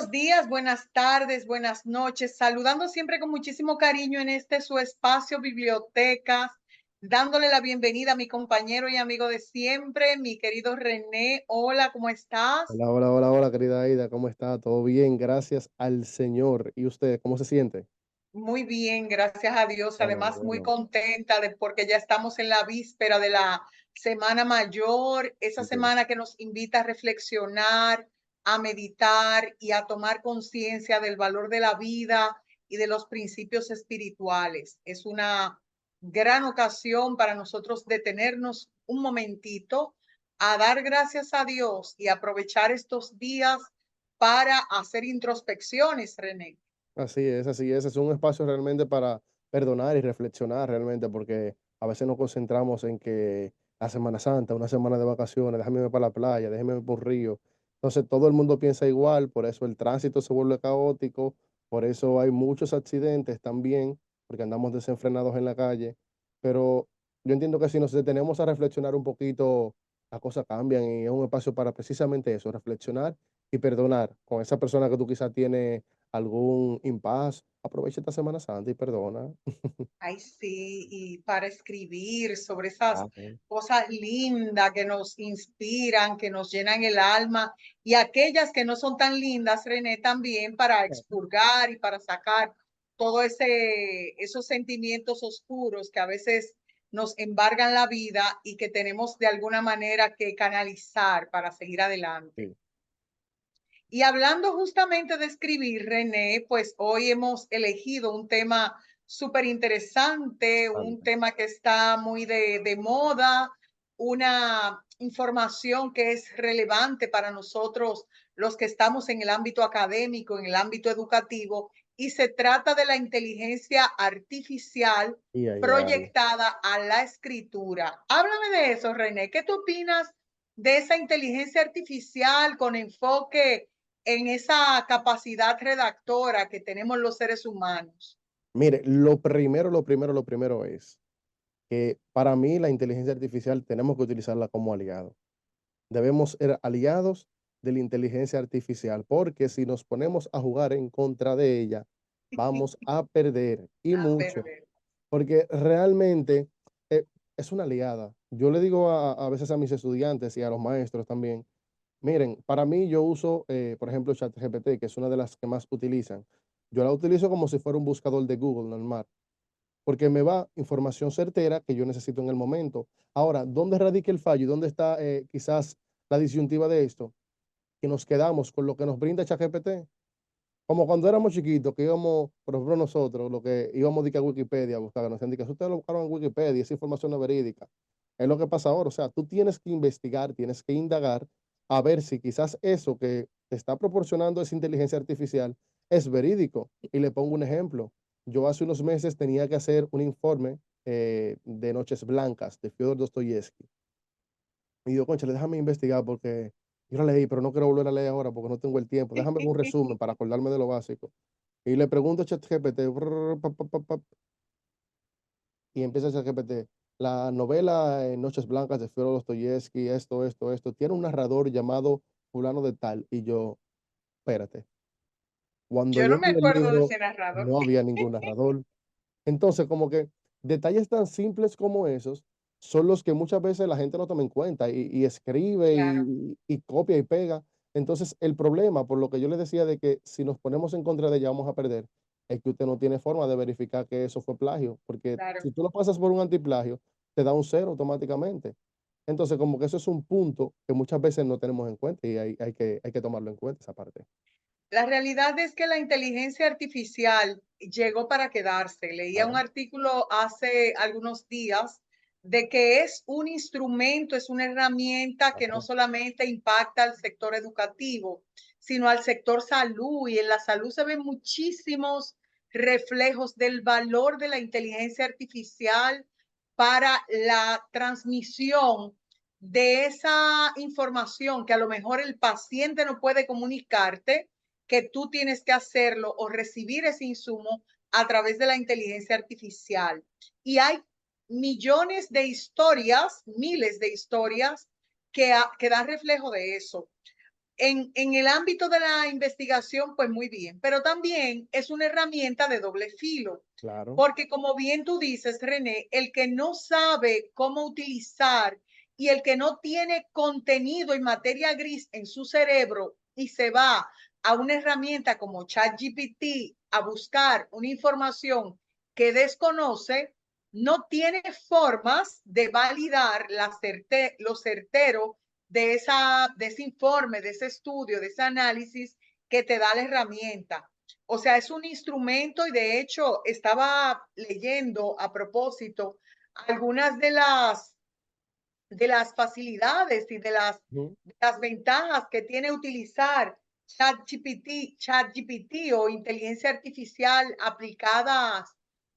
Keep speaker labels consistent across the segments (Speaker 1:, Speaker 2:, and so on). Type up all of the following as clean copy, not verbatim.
Speaker 1: Buenos días, buenas tardes, buenas noches, saludando siempre con muchísimo cariño en este su espacio Bibliotecas, dándole la bienvenida a mi compañero y amigo de siempre, mi querido René. Hola, ¿cómo estás?
Speaker 2: Hola, hola, hola, hola, querida Aida, ¿cómo está? ¿Todo bien? Gracias al Señor. ¿Y usted, cómo se siente?
Speaker 1: Muy bien, gracias a Dios.
Speaker 2: Bueno,
Speaker 1: Además, muy
Speaker 2: bueno,
Speaker 1: contenta de porque ya estamos en la víspera de la Semana Mayor, esa
Speaker 2: bien.
Speaker 1: semana que nos invita a reflexionar, a meditar y a tomar conciencia del valor de la vida y de los principios espirituales. Es una gran ocasión para nosotros detenernos un momentito a dar gracias a Dios y aprovechar estos días para hacer introspecciones, René.
Speaker 2: Así es, así es. Es un espacio realmente para perdonar y reflexionar realmente, porque a veces nos concentramos en que la Semana Santa, una semana de vacaciones, déjame irme para la playa, déjame irme por un río. Entonces todo el mundo piensa igual, por eso el tránsito se vuelve caótico, por eso hay muchos accidentes también, porque andamos desenfrenados en la calle. Pero yo entiendo que si nos detenemos a reflexionar un poquito, las cosas cambian y es un espacio para precisamente eso, reflexionar y perdonar con esa persona que tú quizás tienes algún impas, aprovecha esta Semana Santa y perdona.
Speaker 1: Ay, sí, y para escribir sobre esas
Speaker 2: Claro.
Speaker 1: cosas lindas que nos inspiran, que nos llenan el alma, y aquellas que no son tan lindas, René, también para expurgar y para sacar todo esos sentimientos oscuros que a veces nos embargan la vida y que tenemos de alguna manera que canalizar para seguir adelante.
Speaker 2: Sí,
Speaker 1: Y hablando justamente de escribir, René, pues hoy hemos elegido un tema súper interesante, un
Speaker 2: bastante.
Speaker 1: tema que está muy de moda, una información que es relevante para nosotros, los que estamos en el ámbito académico, en el ámbito educativo, y se trata de la inteligencia artificial
Speaker 2: Y ay, ay.
Speaker 1: proyectada a la escritura. Háblame de eso, René. ¿Qué tú opinas de esa inteligencia artificial con enfoque en esa capacidad redactora que tenemos los seres humanos?
Speaker 2: Mire, lo primero es que para mí la inteligencia artificial tenemos que utilizarla como aliado. Debemos ser aliados de la inteligencia artificial, porque si nos ponemos a jugar en contra de ella, vamos a perder y
Speaker 1: A
Speaker 2: mucho.
Speaker 1: perder.
Speaker 2: Porque realmente, es una aliada. Yo le digo a veces a mis estudiantes y a los maestros también, miren, para mí yo uso, por ejemplo, ChatGPT, que es una de las que más utilizan. Yo la utilizo como si fuera un buscador de Google normal, porque me va información certera que yo necesito en el momento. Ahora, ¿dónde radica el fallo y dónde está, quizás la disyuntiva de esto? Que nos quedamos con lo que nos brinda ChatGPT. Como cuando éramos chiquitos, que íbamos, por ejemplo, nosotros, lo que íbamos de que a Wikipedia a buscar, nos decían de que ustedes lo buscaron en Wikipedia, esa información no es verídica. Es lo que pasa ahora, o sea, tú tienes que investigar, tienes que indagar a ver si quizás eso que te está proporcionando esa inteligencia artificial es verídico. Y le pongo un ejemplo. Yo hace unos meses tenía que hacer un informe de Noches Blancas de Fyodor Dostoyevsky. Y digo, cónchale, déjame investigar porque yo la leí, pero no quiero volver a leer ahora porque no tengo el tiempo. Déjame ver un resumen para acordarme de lo básico. Y le pregunto a ChatGPT, brr, y empieza ChatGPT, la novela Noches Blancas de Fyodor Dostoyevsky, esto, tiene un narrador llamado fulano de tal. Y yo, espérate, cuando
Speaker 1: Yo
Speaker 2: yo
Speaker 1: no me
Speaker 2: vi el
Speaker 1: acuerdo de
Speaker 2: libro,
Speaker 1: ese narrador.
Speaker 2: no había ningún narrador. Entonces, como que detalles tan simples como esos son los que muchas veces la gente no toma en cuenta y escribe
Speaker 1: Claro,
Speaker 2: y copia y pega. Entonces, el problema, por lo que yo le decía de que si nos ponemos en contra de ella vamos a perder, es que usted no tiene forma de verificar que eso fue plagio, porque
Speaker 1: claro.
Speaker 2: si tú lo pasas por un antiplagio, te da un cero automáticamente. Entonces, como que eso es un punto que muchas veces no tenemos en cuenta y hay que tomarlo en cuenta esa parte.
Speaker 1: La realidad es que la inteligencia artificial llegó para quedarse. Leía un
Speaker 2: Claro,
Speaker 1: artículo hace algunos días de que es un instrumento, es una herramienta que no
Speaker 2: claro,
Speaker 1: solamente impacta al sector educativo, sino al sector salud. Y en la salud se ven muchísimos reflejos del valor de la inteligencia artificial para la transmisión de esa información que a lo mejor el paciente no puede comunicarte, que tú tienes que hacerlo o recibir ese insumo a través de la inteligencia artificial. Y hay millones de historias, miles de historias que dan reflejo de eso. en el ámbito de la investigación, pues muy bien, pero también es una herramienta de doble filo,
Speaker 2: Claro.
Speaker 1: porque como bien tú dices, René, el que no sabe cómo utilizar y el que no tiene contenido en materia gris en su cerebro y se va a una herramienta como ChatGPT a buscar una información que desconoce, no tiene formas de validar lo certero de ese informe, de ese estudio, de ese análisis que te da la herramienta. O sea, es un instrumento y de hecho estaba leyendo a propósito algunas de las facilidades y de las ventajas que tiene utilizar ChatGPT o inteligencia artificial aplicadas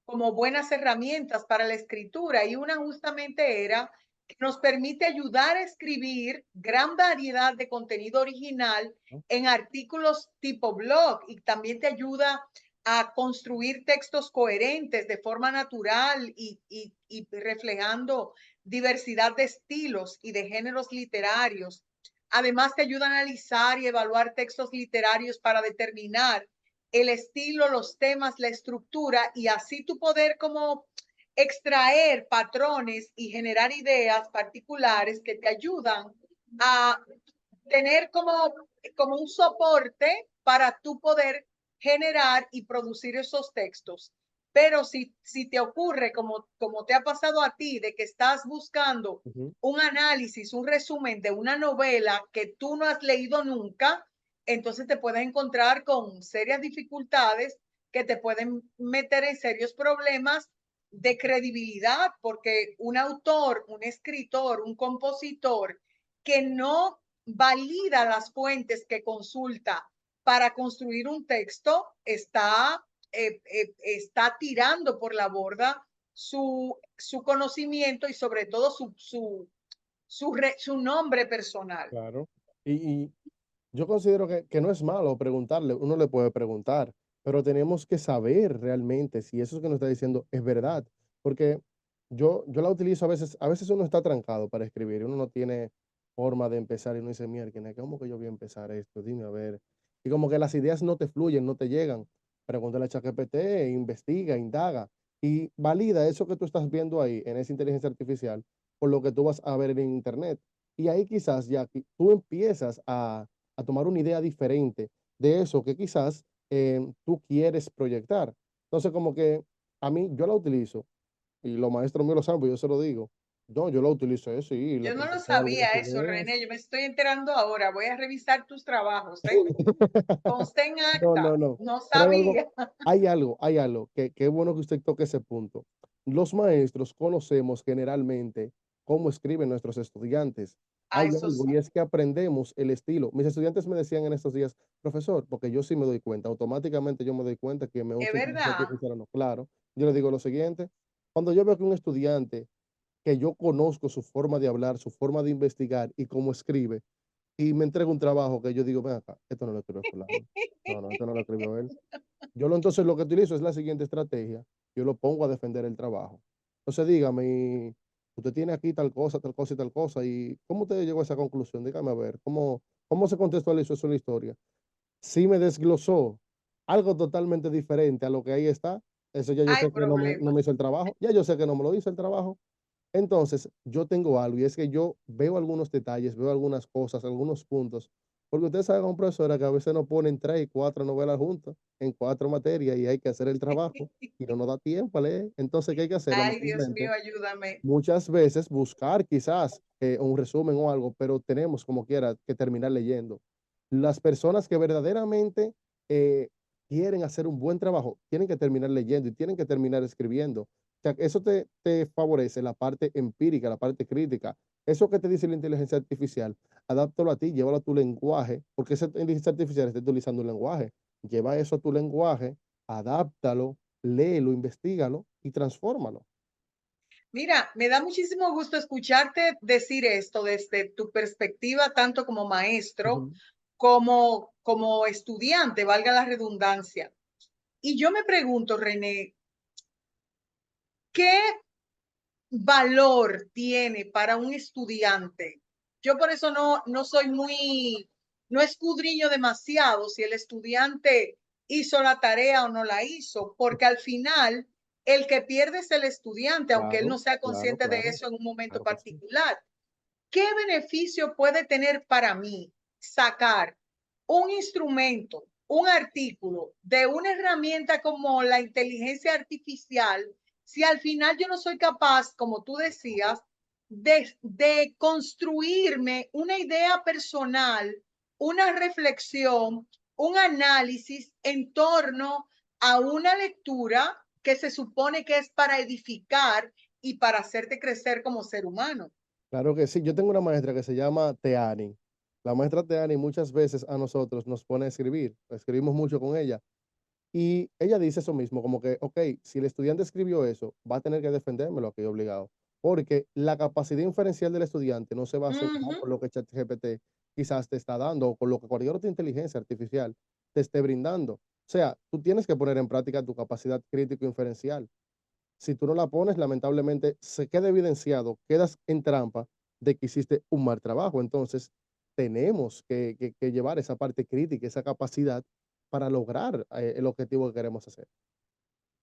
Speaker 1: como buenas herramientas para la escritura. Y una justamente era que nos permite ayudar a escribir gran variedad de contenido original en artículos tipo blog y también te ayuda a construir textos coherentes de forma natural y reflejando diversidad de estilos y de géneros literarios. Además, te ayuda a analizar y evaluar textos literarios para determinar el estilo, los temas, la estructura y así tu poder como extraer patrones y generar ideas particulares que te ayudan a tener como un soporte para tu poder generar y producir esos textos. Pero si te ocurre, como te ha pasado a ti, de que estás buscando un análisis, un resumen de una novela que tú no has leído nunca, entonces te puedes encontrar con serias dificultades que te pueden meter en serios problemas de credibilidad, porque un autor, un escritor, un compositor que no valida las fuentes que consulta para construir un texto, está tirando por la borda su conocimiento y sobre todo su nombre personal.
Speaker 2: Claro. Y yo considero que no es malo preguntarle, uno le puede preguntar, pero tenemos que saber realmente si eso que nos está diciendo es verdad, porque yo la utilizo a veces uno está trancado para escribir, uno no tiene forma de empezar y uno dice, mierda, ¿cómo que yo voy a empezar esto? Dime a ver. Y como que las ideas no te fluyen, no te llegan. Pregúntale a ChatGPT, investiga, indaga y valida eso que tú estás viendo ahí en esa inteligencia artificial por lo que tú vas a ver en internet. Y ahí quizás ya tú empiezas a tomar una idea diferente de eso que quizás tú quieres proyectar. Entonces, como que a mí, yo la utilizo y los maestros míos lo saben, pues yo se lo digo. No, yo la utilizo eso y le
Speaker 1: Yo no lo
Speaker 2: proyecté
Speaker 1: sabía
Speaker 2: algunas
Speaker 1: eso,
Speaker 2: ideas.
Speaker 1: René. Yo me estoy enterando ahora. Voy a revisar tus trabajos, ¿eh? Conste en
Speaker 2: No, no,
Speaker 1: acta.
Speaker 2: no.
Speaker 1: No
Speaker 2: Pero
Speaker 1: sabía.
Speaker 2: hay algo que es bueno que usted toque ese punto. Los maestros conocemos generalmente cómo escriben nuestros estudiantes.
Speaker 1: Ah,
Speaker 2: Hay
Speaker 1: eso
Speaker 2: algo
Speaker 1: sí.
Speaker 2: y es que aprendemos el estilo. Mis estudiantes me decían en estos días, profesor, porque yo sí me doy cuenta, automáticamente yo me doy cuenta que me
Speaker 1: Es
Speaker 2: uso inteligencia
Speaker 1: verdad.
Speaker 2: artificial o no. Claro, yo le digo lo siguiente, cuando yo veo que un estudiante que yo conozco su forma de hablar, su forma de investigar y cómo escribe, y me entrega un trabajo que yo digo, ven acá, esto no lo escribió fulano. No, no, esto no lo escribió él. Yo lo entonces lo que utilizo es la siguiente estrategia, yo lo pongo a defender el trabajo. Entonces dígame, usted tiene aquí tal cosa y tal cosa, ¿y cómo usted llegó a esa conclusión? Dígame a ver, ¿cómo se contextualizó eso en la historia? Si me desglosó algo totalmente diferente a lo que ahí está, eso ya yo
Speaker 1: Hay
Speaker 2: sé que no me
Speaker 1: problemas.
Speaker 2: hizo el trabajo, ya yo sé que no me lo hizo el trabajo. Entonces, yo tengo algo y es que yo veo algunos detalles, veo algunas cosas, algunos puntos, porque usted sabe con profesora que a veces nos ponen 3 y 4 novelas juntas en 4 materias y hay que hacer el trabajo y no nos da tiempo a leer. Entonces, ¿qué hay que hacer?
Speaker 1: Ay, Dios
Speaker 2: Lamentablemente,
Speaker 1: mío, ayúdame.
Speaker 2: muchas veces buscar quizás un resumen o algo, pero tenemos como quiera que terminar leyendo. Las personas que verdaderamente eh, quieren hacer un buen trabajo, tienen que terminar leyendo y tienen que terminar escribiendo. O sea, eso te favorece la parte empírica, la parte crítica. Eso que te dice la inteligencia artificial, adáptalo a ti, llévalo a tu lenguaje, porque esa inteligencia artificial está utilizando un lenguaje. Lleva eso a tu lenguaje, adáptalo, léelo, investigalo y transfórmalo.
Speaker 1: Mira, me da muchísimo gusto escucharte decir esto desde tu perspectiva, tanto como maestro
Speaker 2: Ujú,
Speaker 1: como estudiante, valga la redundancia. Y yo me pregunto, René, ¿qué valor tiene para un estudiante? Yo por eso no soy muy no escudriño demasiado si el estudiante hizo la tarea o no la hizo, porque al final el que pierde es el estudiante, aunque él no
Speaker 2: Claro,
Speaker 1: sea
Speaker 2: claro,
Speaker 1: consciente de
Speaker 2: claro,
Speaker 1: eso en un momento
Speaker 2: claro que sí.
Speaker 1: particular. ¿Qué beneficio puede tener para mí sacar un instrumento, un artículo de una herramienta como la inteligencia artificial si al final yo no soy capaz, como tú decías, de construirme una idea personal, una reflexión, un análisis en torno a una lectura que se supone que es para edificar y para hacerte crecer como ser humano?
Speaker 2: Claro que sí. Yo tengo una maestra que se llama Teani. La maestra Teani muchas veces a nosotros nos pone a escribir, escribimos mucho con ella. Y ella dice eso mismo, como que, ok, si el estudiante escribió eso, va a tener que defendérmelo aquí obligado, porque la capacidad inferencial del estudiante no se va a asegurar
Speaker 1: Ujú.
Speaker 2: con lo que ChatGPT quizás te está dando o con lo que cualquier otra inteligencia artificial te esté brindando. O sea, tú tienes que poner en práctica tu capacidad crítico inferencial. Si tú no la pones, lamentablemente se queda evidenciado, quedas en trampa de que hiciste un mal trabajo. Entonces, tenemos que llevar esa parte crítica, esa capacidad para lograr el objetivo que queremos hacer.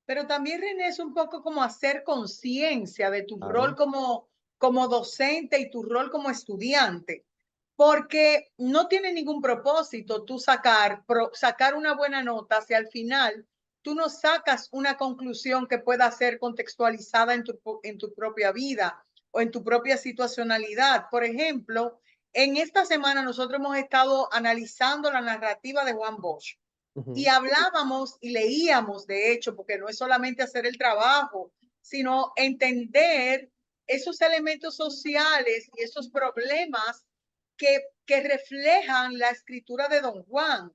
Speaker 1: Pero también, René, es un poco como hacer conciencia de tu rol
Speaker 2: Claro.
Speaker 1: como docente y tu rol como estudiante, porque no tiene ningún propósito tú sacar una buena nota si al final tú no sacas una conclusión que pueda ser contextualizada en tu propia vida o en tu propia situacionalidad. Por ejemplo, en esta semana nosotros hemos estado analizando la narrativa de Juan Bosch y
Speaker 2: Ujú.
Speaker 1: hablábamos y leíamos, de hecho, porque no es solamente hacer el trabajo, sino entender esos elementos sociales y esos problemas que reflejan la escritura de Don Juan.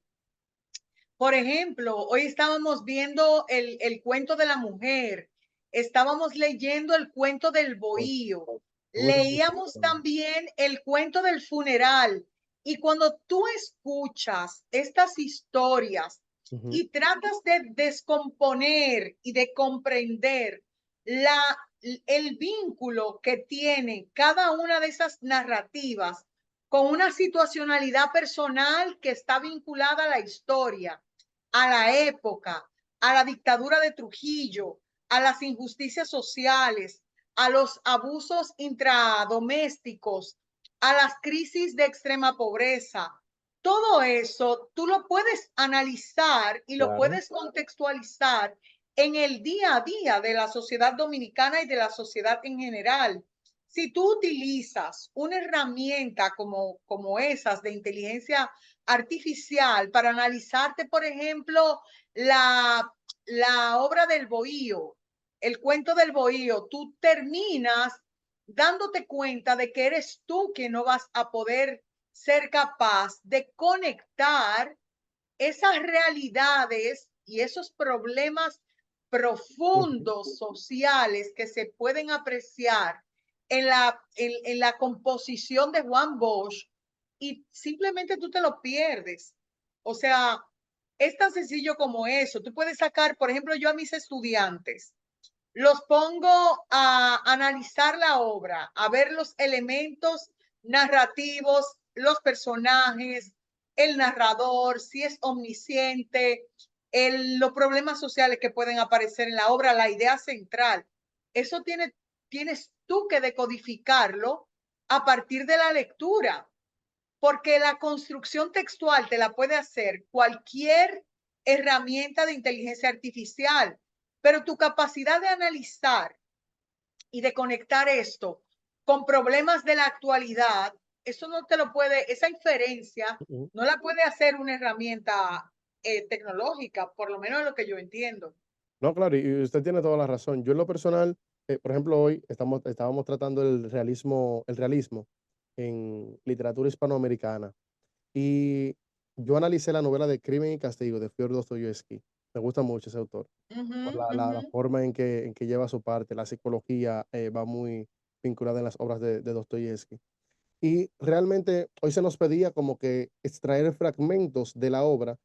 Speaker 1: Por ejemplo, hoy estábamos viendo el cuento de la mujer, estábamos leyendo el cuento del
Speaker 2: Pues,
Speaker 1: bohío,
Speaker 2: qué bueno que
Speaker 1: leíamos también el cuento del funeral. Y cuando tú escuchas estas historias
Speaker 2: Ujú.
Speaker 1: y tratas de descomponer y de comprender la, el vínculo que tiene cada una de esas narrativas con una situacionalidad personal que está vinculada a la historia, a la época, a la dictadura de Trujillo, a las injusticias sociales, a los abusos intradomésticos, a las crisis de extrema pobreza. Todo eso tú lo puedes analizar y lo
Speaker 2: Claro.
Speaker 1: puedes contextualizar en el día a día de la sociedad dominicana y de la sociedad en general. Si tú utilizas una herramienta como esas de inteligencia artificial para analizarte, por ejemplo, la obra del bohío, el cuento del bohío, tú terminas dándote cuenta de que eres tú quien no vas a poder ser capaz de conectar esas realidades y esos problemas
Speaker 2: Ujú.
Speaker 1: profundos sociales que se pueden apreciar en la composición de Juan Bosch y simplemente tú te lo pierdes. O sea, es tan sencillo como eso. Tú puedes sacar, por ejemplo, yo a mis estudiantes, los pongo a analizar la obra, a ver los elementos narrativos, los personajes, el narrador, si es omnisciente, los problemas sociales que pueden aparecer en la obra, la idea central. Eso tienes tú que decodificarlo a partir de la lectura, porque la construcción textual te la puede hacer cualquier herramienta de inteligencia artificial, pero tu capacidad de analizar y de conectar esto con problemas de la actualidad, eso no te lo puede, esa inferencia
Speaker 2: Ujú.
Speaker 1: no la puede hacer una herramienta tecnológica, por lo menos es lo que yo entiendo.
Speaker 2: No, claro, y usted tiene toda la razón. Yo en lo personal, por ejemplo, hoy estábamos tratando el realismo en literatura hispanoamericana. Y yo analicé la novela de Crimen y Castigo de Fyodor Dostoyevsky. Me gusta mucho ese autor,
Speaker 1: Uh
Speaker 2: por
Speaker 1: -huh,
Speaker 2: la
Speaker 1: uh
Speaker 2: forma en que lleva su parte, la psicología va muy vinculada en las obras de Dostoyevsky. Y realmente hoy se nos pedía como que extraer fragmentos de la obra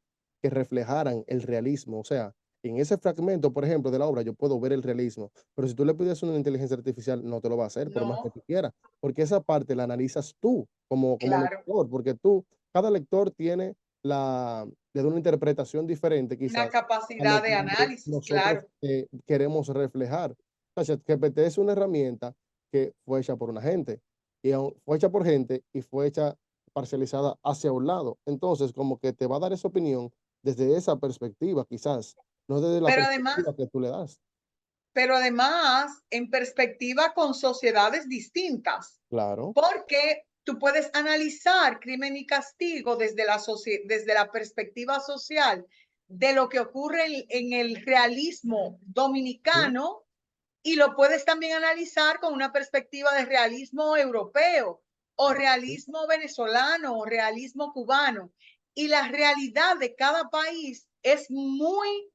Speaker 2: que reflejaran el realismo. O sea, en ese fragmento, por ejemplo, de la obra, yo puedo ver el realismo, pero si tú le pides una inteligencia artificial, no te lo va a hacer, por más que
Speaker 1: no,
Speaker 2: tú quieras, porque esa parte la analizas tú como
Speaker 1: claro.
Speaker 2: lector, porque tú cada lector tiene le da una interpretación diferente
Speaker 1: Una
Speaker 2: quizás a lo
Speaker 1: capacidad de
Speaker 2: que
Speaker 1: análisis,
Speaker 2: nosotros
Speaker 1: claro.
Speaker 2: queremos reflejar. O sea, ChatGPT es una herramienta que fue hecha por una gente y fue hecha por gente y fue hecha parcializada hacia un lado. Entonces, como que te va a dar esa opinión desde esa perspectiva, quizás, no desde la
Speaker 1: Pero además,
Speaker 2: perspectiva que tú le das.
Speaker 1: pero además, en perspectiva con sociedades distintas,
Speaker 2: Claro,
Speaker 1: porque tú puedes analizar Crimen y Castigo desde la perspectiva social de lo que ocurre en el realismo
Speaker 2: sí,
Speaker 1: dominicano y lo puedes también analizar con una perspectiva de realismo europeo o
Speaker 2: sí,
Speaker 1: realismo venezolano o realismo cubano. Y la realidad de cada país es muy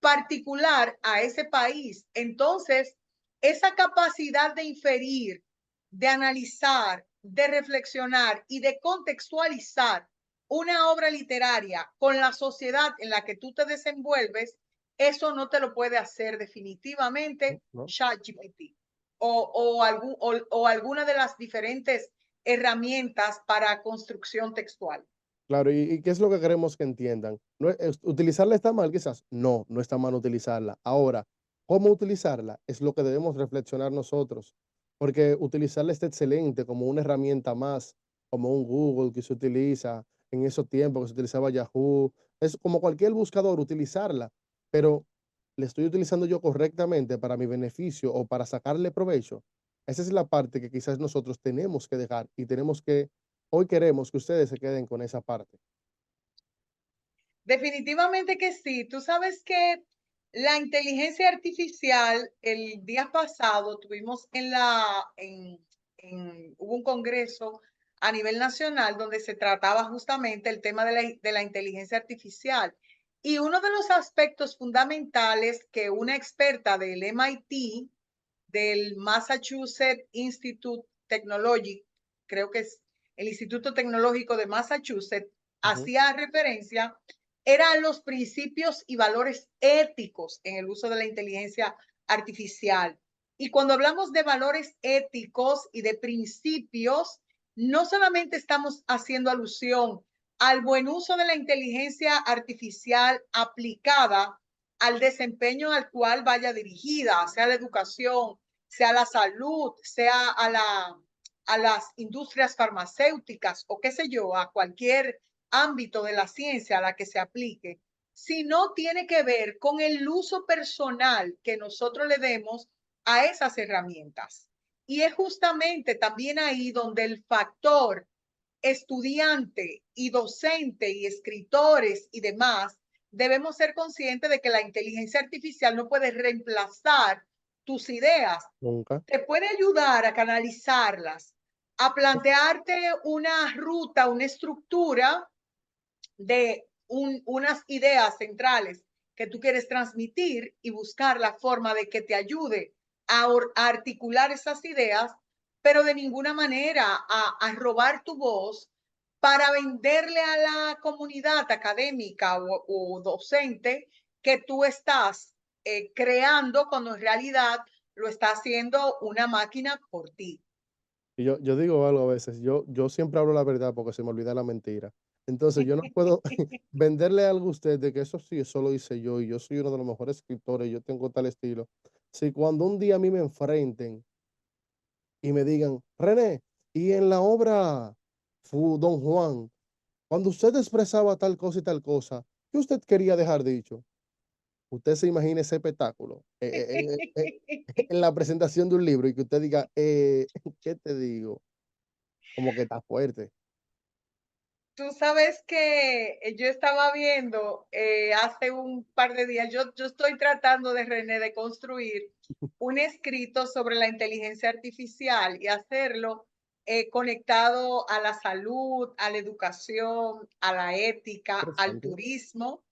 Speaker 1: particular a ese país. Entonces, esa capacidad de inferir, de analizar, de reflexionar y de contextualizar una obra literaria con la sociedad en la que tú te desenvuelves, eso no te lo puede hacer definitivamente
Speaker 2: ¿no?
Speaker 1: ChatGPT o alguna de las diferentes herramientas para construcción textual.
Speaker 2: Claro, ¿y qué es lo que queremos que entiendan? No ¿utilizarla está mal quizás? No, no está mal utilizarla. Ahora, ¿cómo utilizarla? Es lo que debemos reflexionar nosotros, porque utilizarla está excelente como una herramienta más, como un Google que se utiliza en esos tiempos que se utilizaba Yahoo, es como cualquier buscador utilizarla, pero ¿le estoy utilizando yo correctamente para mi beneficio o para sacarle provecho? Esa es la parte que quizás nosotros tenemos que dejar y tenemos que hoy queremos que ustedes se queden con esa parte.
Speaker 1: Definitivamente que sí. Tú sabes que la inteligencia artificial, el día pasado tuvimos hubo un congreso a nivel nacional donde se trataba justamente el tema de la inteligencia artificial. Y uno de los aspectos fundamentales que una experta del MIT, del Massachusetts Institute Technology, creo que es el Instituto Tecnológico de Massachusetts,
Speaker 2: Ujú,
Speaker 1: hacía referencia, eran los principios y valores éticos en el uso de la inteligencia artificial. Y cuando hablamos de valores éticos y de principios, no solamente estamos haciendo alusión al buen uso de la inteligencia artificial aplicada al desempeño al cual vaya dirigida, sea la educación, sea la salud, sea a las industrias farmacéuticas o qué sé yo, a cualquier ámbito de la ciencia a la que se aplique, sino tiene que ver con el uso personal que nosotros le demos a esas herramientas. Y es justamente también ahí donde el factor estudiante y docente y escritores y demás, debemos ser conscientes de que la inteligencia artificial no puede reemplazar tus ideas,
Speaker 2: nunca.
Speaker 1: te puede ayudar a canalizarlas, a plantearte una ruta, una estructura de unas ideas centrales que tú quieres transmitir y buscar la forma de que te ayude a articular esas ideas, pero de ninguna manera a robar tu voz para venderle a la comunidad académica o docente que tú estás creando cuando en realidad lo está haciendo una máquina por ti.
Speaker 2: Y yo digo algo a veces, yo siempre hablo la verdad porque se me olvida la mentira. Entonces, yo no puedo venderle algo a usted de que eso sí, eso lo hice yo y yo soy uno de los mejores escritores, yo tengo tal estilo. Si cuando un día a mí me enfrenten y me digan: "René, y en la obra Don Juan, cuando usted expresaba tal cosa y tal cosa, ¿qué usted quería dejar dicho?". Usted se imagina ese espectáculo, en la presentación de un libro y que usted diga, ¿qué te digo? Como que está fuerte.
Speaker 1: Tú sabes que yo estaba viendo hace un par de días, yo estoy tratando de, René, de construir un escrito sobre la inteligencia artificial y hacerlo conectado a la salud, a la educación, a la ética, al
Speaker 2: Interesante.
Speaker 1: turismo.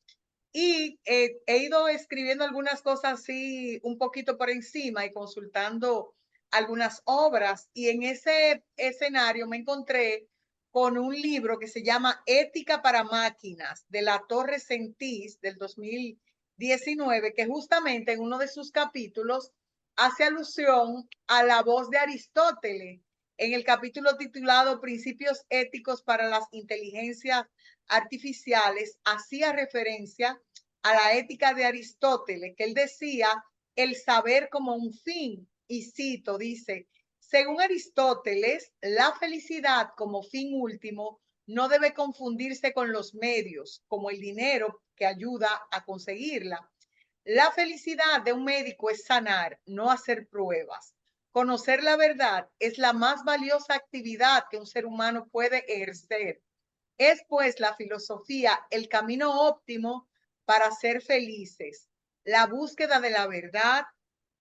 Speaker 1: Y he ido escribiendo algunas cosas así un poquito por encima y consultando algunas obras. Y en ese escenario me encontré con un libro que se llama Ética para Máquinas de la Torre Sentís del 2019, que justamente en uno de sus capítulos hace alusión a la voz de Aristóteles en el capítulo titulado Principios éticos para las inteligencias artificiales, hacía referencia a la ética de Aristóteles, que él decía el saber como un fin. Y cito, dice, según Aristóteles, la felicidad como fin último no debe confundirse con los medios, como el dinero que ayuda a conseguirla. La felicidad de un médico es sanar, no hacer pruebas. Conocer la verdad es la más valiosa actividad que un ser humano puede ejercer. Es pues la filosofía el camino óptimo para ser felices. La búsqueda de la verdad,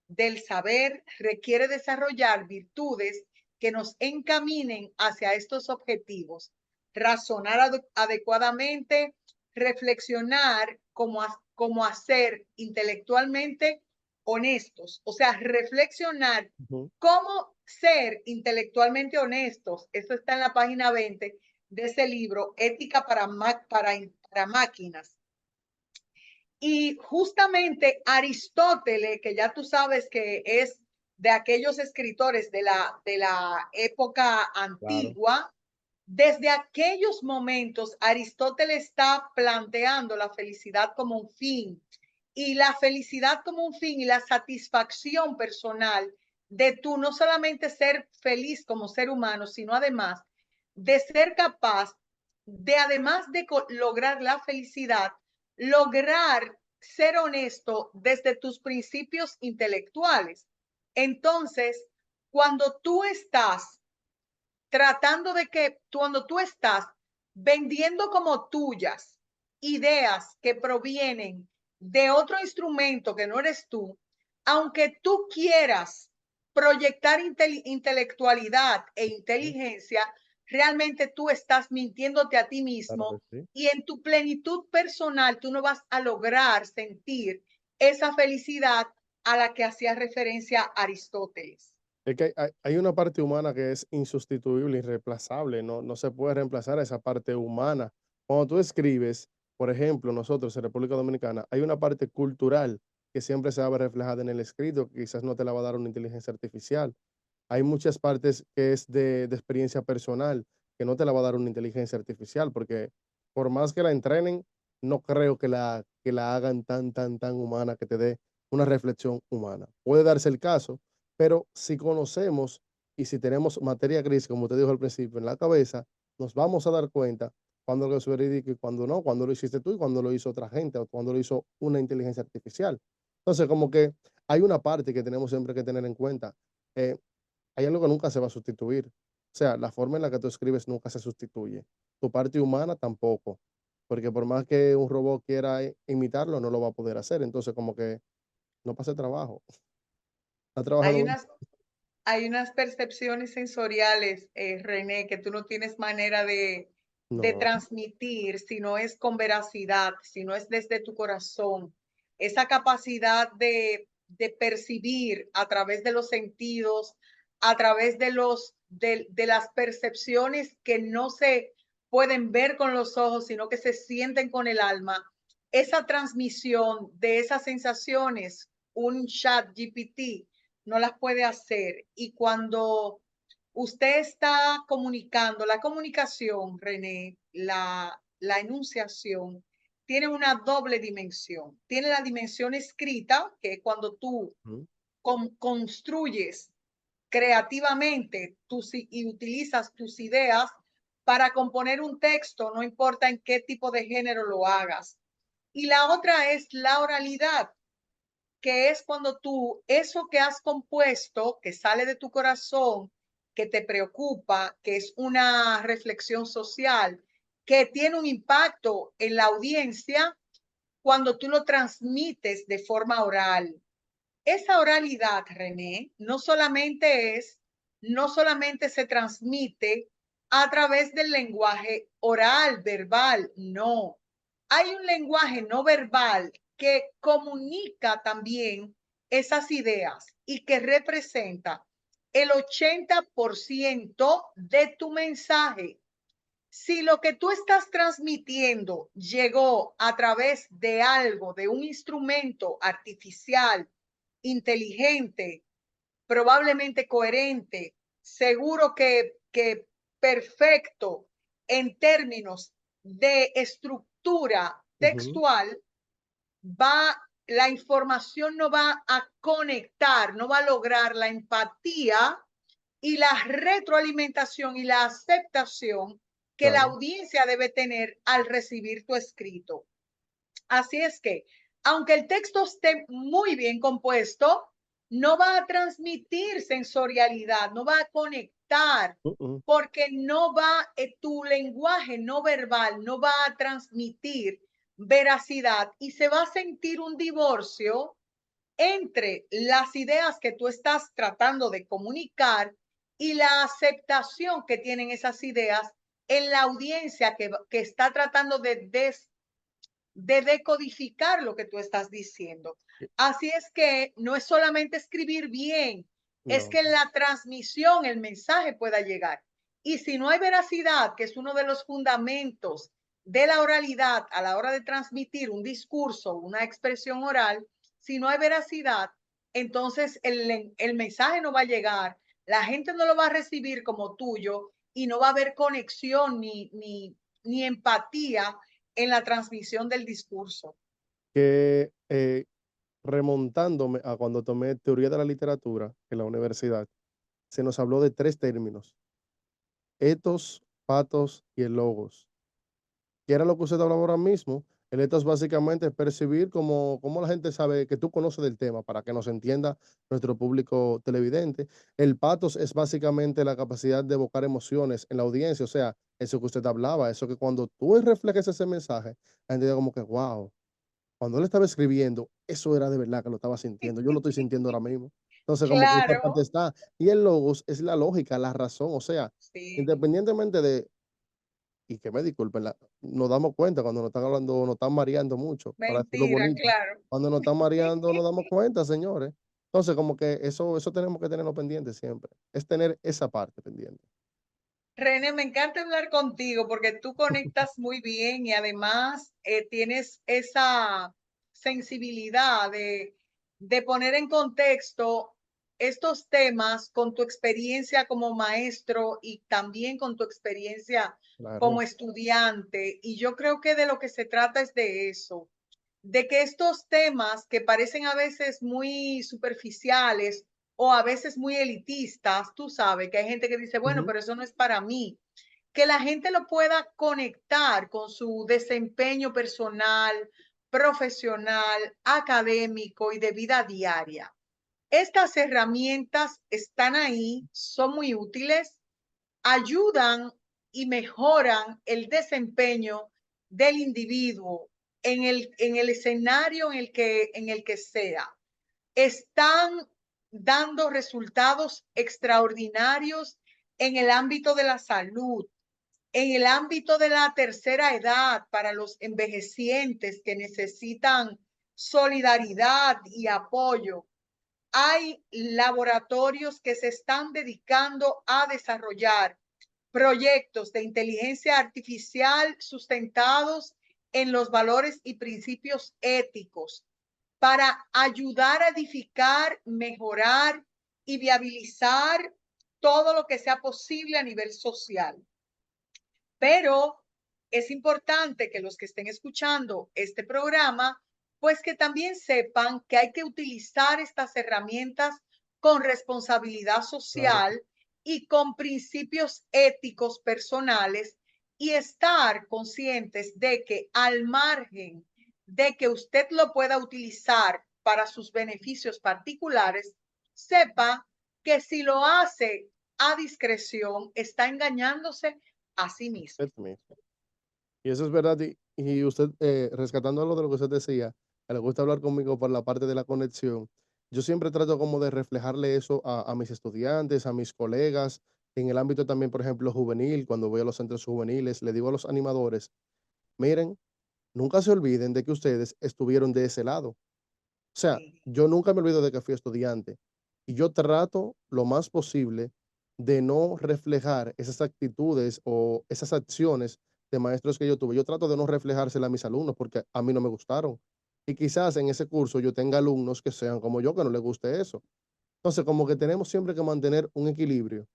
Speaker 1: del saber, requiere desarrollar virtudes que nos encaminen hacia estos objetivos. Razonar adecuadamente, reflexionar como hacer intelectualmente honestos, o sea, reflexionar cómo ser intelectualmente honestos. Eso está en la página 20 de ese libro, Ética para Máquinas. Y justamente Aristóteles, que ya tú sabes que es de aquellos escritores de la época
Speaker 2: Claro.
Speaker 1: antigua, desde aquellos momentos Aristóteles está planteando la felicidad como un fin, y la felicidad como un fin y la satisfacción personal de tú no solamente ser feliz como ser humano, sino además de ser capaz de, además de lograr la felicidad, lograr ser honesto desde tus principios intelectuales. Entonces, cuando tú estás tratando de que cuando tú estás vendiendo como tuyas ideas que provienen de otro instrumento que no eres tú, aunque tú quieras proyectar intelectualidad e inteligencia, realmente tú estás mintiéndote a ti
Speaker 2: Claro que
Speaker 1: mismo,
Speaker 2: sí.
Speaker 1: y en tu plenitud personal tú no vas a lograr sentir esa felicidad a la que hacía referencia Aristóteles.
Speaker 2: Es que hay una parte humana que es insustituible, irreemplazable, no se puede reemplazar esa parte humana. Cuando tú escribes, por ejemplo, nosotros en República Dominicana, hay una parte cultural que siempre se va a ver reflejada en el escrito, que quizás no te la va a dar una inteligencia artificial. Hay muchas partes que es de experiencia personal, que no te la va a dar una inteligencia artificial, porque por más que la entrenen, no creo que la hagan tan humana, que te dé una reflexión humana. Puede darse el caso, pero si conocemos y si tenemos materia gris, como te dijo al principio, en la cabeza, nos vamos a dar cuenta cuando algo es verídico y cuando no, cuando lo hiciste tú y cuando lo hizo otra gente o cuando lo hizo una inteligencia artificial. Entonces, como que hay una parte que tenemos siempre que tener en cuenta. eh, Hay algo que nunca se va a sustituir. O sea, la forma en la que tú escribes nunca se sustituye. Tu parte humana tampoco, porque por más que un robot quiera imitarlo, no lo va a poder hacer. Entonces, como que no pasa trabajo. Está
Speaker 1: Hay
Speaker 2: trabajando.
Speaker 1: unas Hay unas percepciones sensoriales, René, que tú no tienes manera de
Speaker 2: No.
Speaker 1: transmitir si no es con veracidad, si no es desde tu corazón. Esa capacidad de percibir a través de los sentidos, a través de las percepciones que no se pueden ver con los ojos, sino que se sienten con el alma. Esa transmisión de esas sensaciones, un chat GPT no las puede hacer. Y cuando usted está comunicando, la comunicación, René, la enunciación, tiene una doble dimensión. Tiene la dimensión escrita, que es cuando tú
Speaker 2: Ujú.
Speaker 1: construyes creativamente y utilizas tus ideas para componer un texto, no importa en qué tipo de género lo hagas. Y la otra es la oralidad, que es cuando tú, eso que has compuesto, que sale de tu corazón, que te preocupa, que es una reflexión social, que tiene un impacto en la audiencia, cuando tú lo transmites de forma oral. Esa oralidad, René, no solamente se transmite a través del lenguaje oral, verbal, no. Hay un lenguaje no verbal que comunica también esas ideas y que representa el 80% de tu mensaje. Si lo que tú estás transmitiendo llegó a través de algo, de un instrumento artificial, inteligente, probablemente coherente, seguro que perfecto en términos de estructura
Speaker 2: Ujú,
Speaker 1: textual, la información no va a conectar, no va a lograr la empatía y la retroalimentación y la aceptación que la
Speaker 2: claro.
Speaker 1: audiencia debe tener al recibir tu escrito. Así es que, aunque el texto esté muy bien compuesto, no va a transmitir sensorialidad, no va a conectar,
Speaker 2: Mm,
Speaker 1: porque no va, tu lenguaje no verbal no va a transmitir veracidad y se va a sentir un divorcio entre las ideas que tú estás tratando de comunicar y la aceptación que tienen esas ideas en la audiencia que está tratando de decodificar lo que tú estás diciendo. Así es que no es solamente escribir bien, es
Speaker 2: no,
Speaker 1: que la transmisión, el mensaje pueda llegar. Y si no hay veracidad, que es uno de los fundamentos de la oralidad a la hora de transmitir un discurso, una expresión oral, si no hay veracidad, entonces el mensaje no va a llegar, la gente no lo va a recibir como tuyo y no va a haber conexión ni empatía en la transmisión del discurso.
Speaker 2: que remontándome a cuando tomé teoría de la literatura en la universidad, se nos habló de 3 términos: ethos, pathos y el logos. ¿Qué era lo que usted hablaba ahora mismo? El ethos básicamente es percibir cómo la gente sabe que tú conoces del tema para que nos entienda nuestro público televidente. El pathos es básicamente la capacidad de evocar emociones en la audiencia, o sea, eso que usted hablaba, eso que cuando tú reflejes ese mensaje, la gente diga como que, wow, cuando él estaba escribiendo, eso era de verdad que lo estaba sintiendo, yo lo estoy sintiendo ahora mismo. Entonces, como que esa parte
Speaker 1: Claro,
Speaker 2: está. Y el logos es la lógica, la razón, o sea,
Speaker 1: sí,
Speaker 2: independientemente de, y que me disculpen, nos damos cuenta cuando nos están hablando, nos están mareando mucho, para decirlo
Speaker 1: mentira,
Speaker 2: bonito.
Speaker 1: claro.
Speaker 2: Cuando nos están mareando, nos damos cuenta, señores. Entonces, como que eso tenemos que tenerlo pendiente siempre, es tener esa parte pendiente.
Speaker 1: René, me encanta hablar contigo porque tú conectas muy bien y además tienes esa sensibilidad de poner en contexto estos temas con tu experiencia como maestro y también con tu experiencia como
Speaker 2: Claro.
Speaker 1: estudiante. Y yo creo que de lo que se trata es de eso, de que estos temas que parecen a veces muy superficiales o a veces muy elitistas, tú sabes que hay gente que dice, bueno,
Speaker 2: Ujú.
Speaker 1: pero eso no es para mí, que la gente lo pueda conectar con su desempeño personal, profesional, académico y de vida diaria. Estas herramientas están ahí, son muy útiles, ayudan y mejoran el desempeño del individuo en el escenario en el que sea. Están dando resultados extraordinarios en el ámbito de la salud, en el ámbito de la tercera edad para los envejecientes que necesitan solidaridad y apoyo. Hay laboratorios que se están dedicando a desarrollar proyectos de inteligencia artificial sustentados en los valores y principios éticos para ayudar a edificar, mejorar y viabilizar todo lo que sea posible a nivel social. Pero es importante que los que estén escuchando este programa, pues que también sepan que hay que utilizar estas herramientas con responsabilidad
Speaker 2: Claro.
Speaker 1: social y con principios éticos personales y estar conscientes de que al margen de que usted lo pueda utilizar para sus beneficios particulares, sepa que si lo hace a discreción, está engañándose a sí mismo.
Speaker 2: Usted mismo. Y eso es verdad, y usted, rescatando algo de lo que usted decía, que le gusta hablar conmigo por la parte de la conexión, yo siempre trato como de reflejarle eso a mis estudiantes, a mis colegas, en el ámbito también, por ejemplo, juvenil, cuando voy a los centros juveniles, le digo a los animadores, miren, nunca se olviden de que ustedes estuvieron de ese lado. O sea,
Speaker 1: Sí.
Speaker 2: yo nunca me olvido de que fui estudiante y yo trato lo más posible de no reflejar esas actitudes o esas acciones de maestros que yo tuve. Yo trato de no reflejársela a mis alumnos porque a mí no me gustaron. Y quizás en ese curso yo tenga alumnos que sean como yo, que no les guste eso. Entonces, como que tenemos siempre que mantener un equilibrio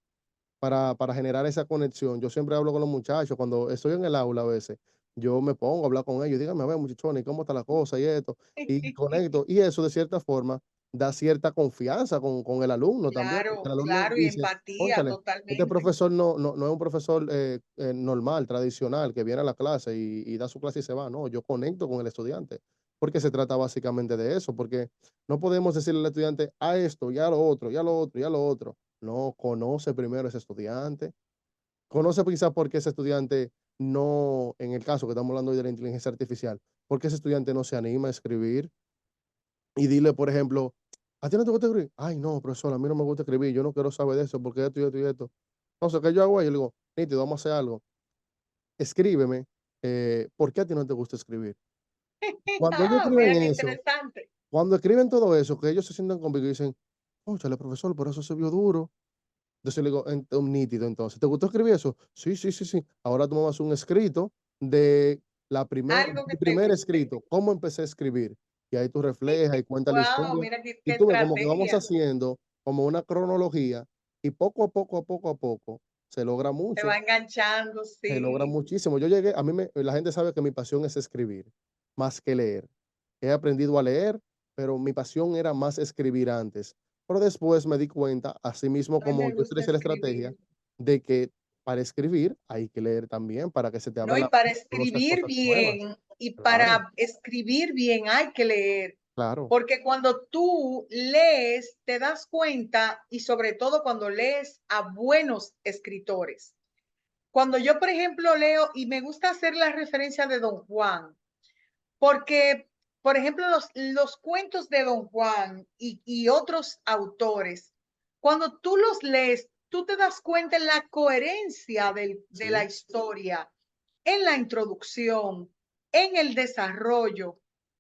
Speaker 2: para generar esa conexión. Yo siempre hablo con los muchachos, cuando estoy en el aula a veces, yo me pongo a hablar con ellos, díganme, a ver, muchachones, ¿cómo está la cosa y esto? Y conecto, y eso de cierta forma da cierta confianza con el alumno también, porque el
Speaker 1: Claro,
Speaker 2: alumno
Speaker 1: claro, y
Speaker 2: dice,
Speaker 1: empatía
Speaker 2: cónchale, este
Speaker 1: totalmente.
Speaker 2: profesor no es un profesor normal, tradicional, que viene a la clase y da su clase y se va. No, yo conecto con el estudiante, porque se trata básicamente de eso, porque no podemos decirle al estudiante a esto, y a lo otro, y a lo otro, y a lo otro. No, conoce primero a ese estudiante, conoce quizás por qué ese estudiante no, en el caso que estamos hablando hoy de la inteligencia artificial, por qué ese estudiante no se anima a escribir y dile, por ejemplo, ¿a ti no te gusta escribir? Ay, no, profesor, a mí no me gusta escribir, yo no quiero saber de eso, porque esto y esto y esto. Entonces, ¿qué yo hago ahí? Yo le digo, nítido, vamos a hacer algo. Escríbeme, ¿por qué a ti no te gusta escribir? Cuando ellos
Speaker 1: Ah,
Speaker 2: escriben
Speaker 1: mira qué
Speaker 2: eso,
Speaker 1: interesante.
Speaker 2: cuando escriben todo eso, que ellos se sientan conmigo y dicen, óchale, profesor, por eso se vio duro. Entonces le digo, un nítido, entonces, ¿te gustó escribir eso? Sí, sí, sí, sí. Ahora tú me vas a un escrito de
Speaker 1: Algo que
Speaker 2: mi
Speaker 1: te
Speaker 2: primer
Speaker 1: guste.
Speaker 2: escrito, cómo empecé a escribir. Y ahí tú reflejas y cuentas la
Speaker 1: Wow,
Speaker 2: historia.
Speaker 1: mira
Speaker 2: Y
Speaker 1: qué
Speaker 2: tú ves como que vamos
Speaker 1: estrategia.
Speaker 2: haciendo como una cronología y poco a poco, a poco a poco, se logra
Speaker 1: Te
Speaker 2: mucho,
Speaker 1: va enganchando,
Speaker 2: se logra
Speaker 1: sí.
Speaker 2: muchísimo. Yo llegué, la gente sabe que mi pasión es escribir, más que leer. He aprendido a leer, pero mi pasión era más escribir antes. Pero después me di cuenta, así mismo
Speaker 1: A mí
Speaker 2: como
Speaker 1: me
Speaker 2: yo
Speaker 1: gusta
Speaker 2: utilicé la estrategia,
Speaker 1: escribir.
Speaker 2: de que para escribir hay que leer también, para que se te
Speaker 1: No,
Speaker 2: abra
Speaker 1: y
Speaker 2: la
Speaker 1: para
Speaker 2: mente, conozcas
Speaker 1: escribir
Speaker 2: cosas nuevas.
Speaker 1: bien, y
Speaker 2: Claro,
Speaker 1: para escribir bien hay que leer,
Speaker 2: claro.
Speaker 1: porque cuando tú lees, te das cuenta, y sobre todo cuando lees a buenos escritores. Cuando yo, por ejemplo, leo, y me gusta hacer la referencia de Don Juan, porque, por ejemplo, los cuentos de Don Juan y otros autores, cuando tú los lees, tú te das cuenta en la coherencia de la
Speaker 2: Sí,
Speaker 1: historia, en la introducción, en el desarrollo,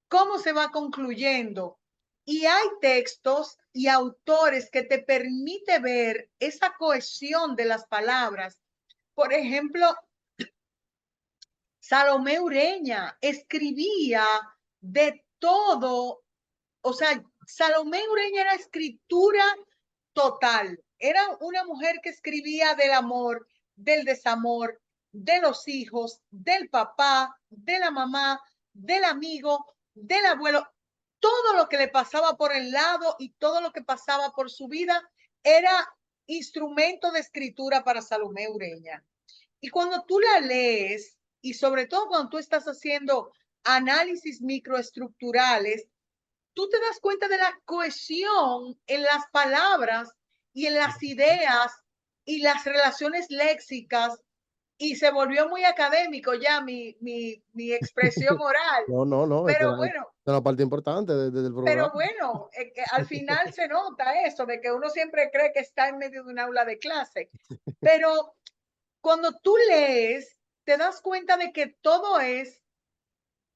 Speaker 1: cómo se va concluyendo. Y hay textos y autores que te permite ver esa cohesión de las palabras. Por ejemplo, Salomé Ureña escribía de todo, o sea, Salomé Ureña era escritura total. Era una mujer que escribía del amor, del desamor, de los hijos, del papá, de la mamá, del amigo, del abuelo. Todo lo que le pasaba por el lado y todo lo que pasaba por su vida era instrumento de escritura para Salomé Ureña. Y cuando tú la lees, y sobre todo cuando tú estás haciendo análisis microestructurales, tú te das cuenta de la cohesión en las palabras y en las ideas y las relaciones léxicas, y se volvió muy académico ya mi expresión oral,
Speaker 2: No, no, no, esta
Speaker 1: pero
Speaker 2: era
Speaker 1: bueno,
Speaker 2: la parte importante del programa.
Speaker 1: al final se nota eso, de que uno siempre cree que está en medio de un aula de clase, pero cuando tú lees, te das cuenta de que todo es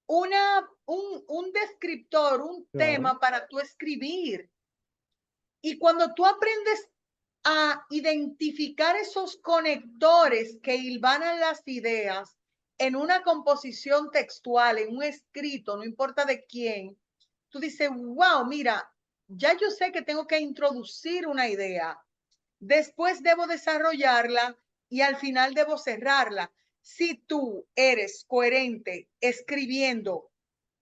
Speaker 1: un descriptor, un
Speaker 2: Claro.
Speaker 1: tema para tú escribir. Y cuando tú aprendes a identificar esos conectores que hilvanan las ideas en una composición textual, en un escrito, no importa de quién, tú dices, wow, mira, ya yo sé que tengo que introducir una idea, después debo desarrollarla y al final debo cerrarla. Si tú eres coherente escribiendo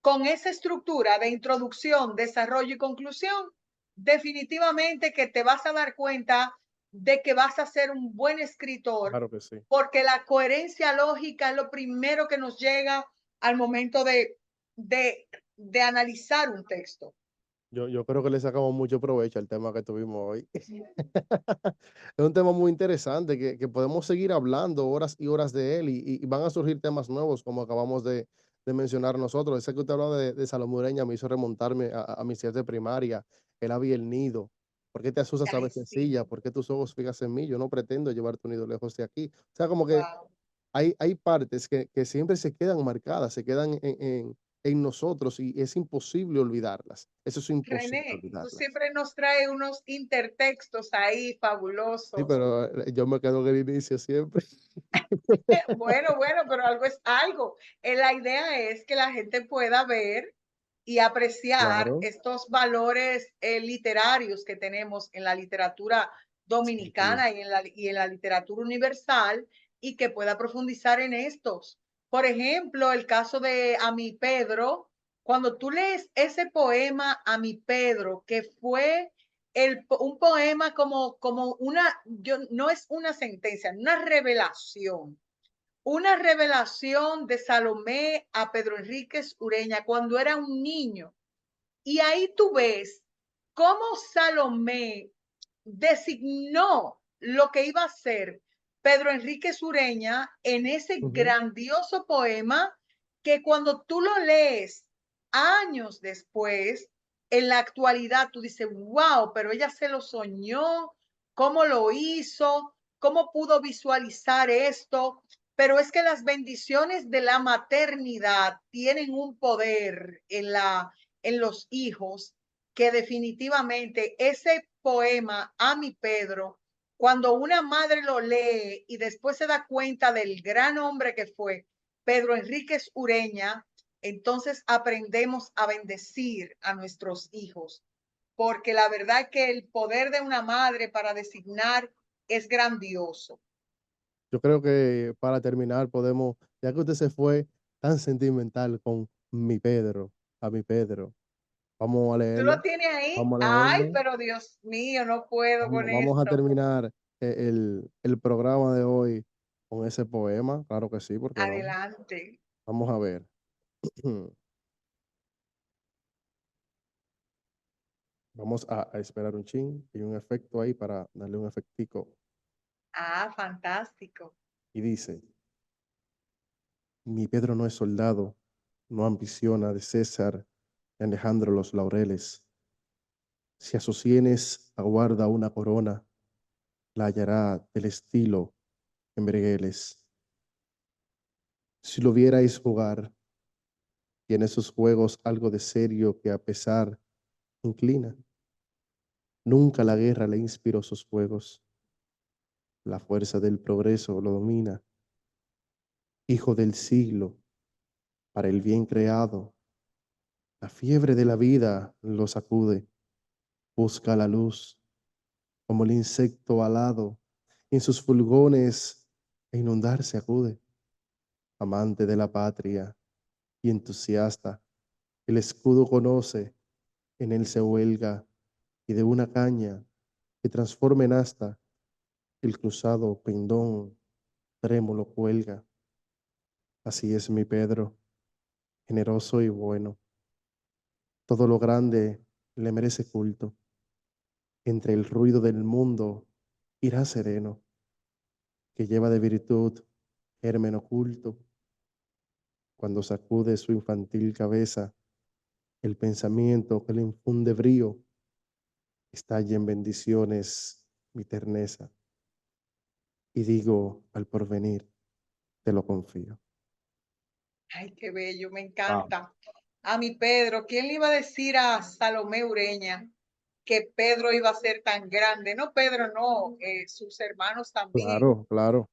Speaker 1: con esa estructura de introducción, desarrollo y conclusión, definitivamente que te vas a dar cuenta de que vas a ser un buen escritor,
Speaker 2: Claro que sí.
Speaker 1: porque la coherencia lógica es lo primero que nos llega al momento de analizar un texto.
Speaker 2: Yo creo que le sacamos mucho provecho al tema que tuvimos hoy. Es un tema muy interesante que podemos seguir hablando horas y horas de él y van a surgir temas nuevos como acabamos de mencionar nosotros. Ese que usted hablaba de Salomón Ureña me hizo remontarme a mis días de primaria, el ave y el nido. ¿Por qué te asustas a
Speaker 1: Ay,
Speaker 2: veces sencilla?
Speaker 1: sí,
Speaker 2: ¿Por qué tus ojos fijas en mí? Yo no pretendo llevar tu nido lejos de aquí. O sea, como que
Speaker 1: wow.
Speaker 2: hay partes que siempre se quedan marcadas, se quedan en nosotros y es imposible olvidarlas. Eso es imposible
Speaker 1: René, tú
Speaker 2: olvidarlas.
Speaker 1: siempre nos traes unos intertextos ahí
Speaker 2: Sí,
Speaker 1: fabulosos.
Speaker 2: pero yo me quedo en el inicio siempre.
Speaker 1: Bueno, pero algo es algo. La idea es que la gente pueda ver y apreciar
Speaker 2: Claro,
Speaker 1: estos valores literarios que tenemos en la literatura dominicana y en la literatura universal, y que pueda profundizar en estos. Por ejemplo, el caso de A mi Pedro, cuando tú lees ese poema A mi Pedro, que fue un poema como una, no es una sentencia, una revelación de Salomé a Pedro Enríquez Ureña cuando era un niño. Y ahí tú ves cómo Salomé designó lo que iba a ser Pedro Enríquez Ureña en ese grandioso poema que cuando tú lo lees años después, en la actualidad, tú dices, wow, pero ella se lo soñó, cómo lo hizo, cómo pudo visualizar esto. Pero es que las bendiciones de la maternidad tienen un poder en los hijos que definitivamente ese poema A mi Pedro, cuando una madre lo lee y después se da cuenta del gran hombre que fue Pedro Enríquez Ureña, entonces aprendemos a bendecir a nuestros hijos, porque la verdad que el poder de una madre para designar es grandioso.
Speaker 2: Yo creo que para terminar podemos, ya que usted se fue tan sentimental con mi Pedro, a mi Pedro, vamos a
Speaker 1: ¿Tú lo
Speaker 2: leerlo,
Speaker 1: tienes ahí?
Speaker 2: vamos a
Speaker 1: Ay,
Speaker 2: leerlo,
Speaker 1: pero Dios mío, no puedo con
Speaker 2: vamos a
Speaker 1: esto.
Speaker 2: terminar el programa de hoy con ese poema, claro que sí, ¿por qué no?
Speaker 1: Adelante.
Speaker 2: Vamos a ver. Vamos a esperar un chin y un efecto ahí para darle un efectico.
Speaker 1: Ah, fantástico.
Speaker 2: Y dice, mi Pedro no es soldado, no ambiciona de César y Alejandro los laureles. Si a sus sienes aguarda una corona, la hallará del estilo en bregueles. Si lo vierais jugar, tiene sus juegos algo de serio que a pesar inclina. Nunca la guerra le inspiró sus juegos, la fuerza del progreso lo domina. Hijo del siglo, para el bien creado, la fiebre de la vida lo sacude, busca la luz como el insecto alado, en sus fulgones a inundarse acude. Amante de la patria y entusiasta, el escudo conoce, en él se huelga, y de una caña que transforma en asta, el cruzado pendón trémulo cuelga. Así es mi Pedro, generoso y bueno. Todo lo grande le merece culto. Entre el ruido del mundo irá sereno, que lleva de virtud germen oculto. Cuando sacude su infantil cabeza, el pensamiento que le infunde brío, estalla en bendiciones mi terneza. Y digo al porvenir, te lo confío.
Speaker 1: Ay, qué bello, me
Speaker 2: Wow.
Speaker 1: encanta. A mi Pedro, ¿quién le iba a decir a Salomé Ureña que Pedro iba a ser tan grande? No, Pedro, no, sus hermanos también,
Speaker 2: Claro, claro.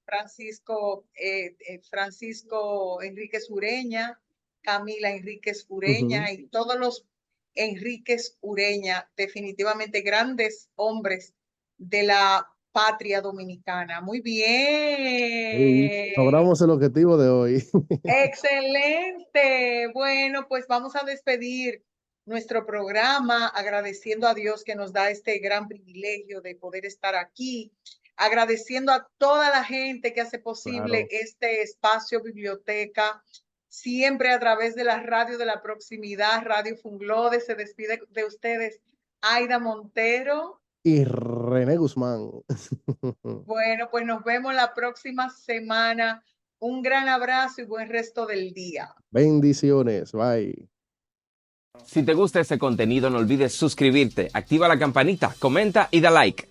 Speaker 1: Francisco Enríquez Ureña, Camila Enríquez
Speaker 2: Ujú.
Speaker 1: Ureña y todos los Enríquez Ureña, definitivamente grandes hombres de la patria dominicana. Muy
Speaker 2: Sí,
Speaker 1: bien.
Speaker 2: logramos el objetivo de hoy.
Speaker 1: Excelente. Bueno, pues vamos a despedir nuestro programa agradeciendo a Dios que nos da este gran privilegio de poder estar aquí, agradeciendo a toda la gente que hace posible
Speaker 2: Claro.
Speaker 1: este espacio biblioteca, siempre a través de la radio de la proximidad, Radio Funglode. Se despide de ustedes Aida Montero.
Speaker 2: Y René Guzmán.
Speaker 1: Bueno, pues nos vemos la próxima semana. Un gran abrazo y buen resto del día.
Speaker 2: Bendiciones. Bye.
Speaker 3: Si te gusta este contenido, no olvides suscribirte, activa la campanita, comenta y da like.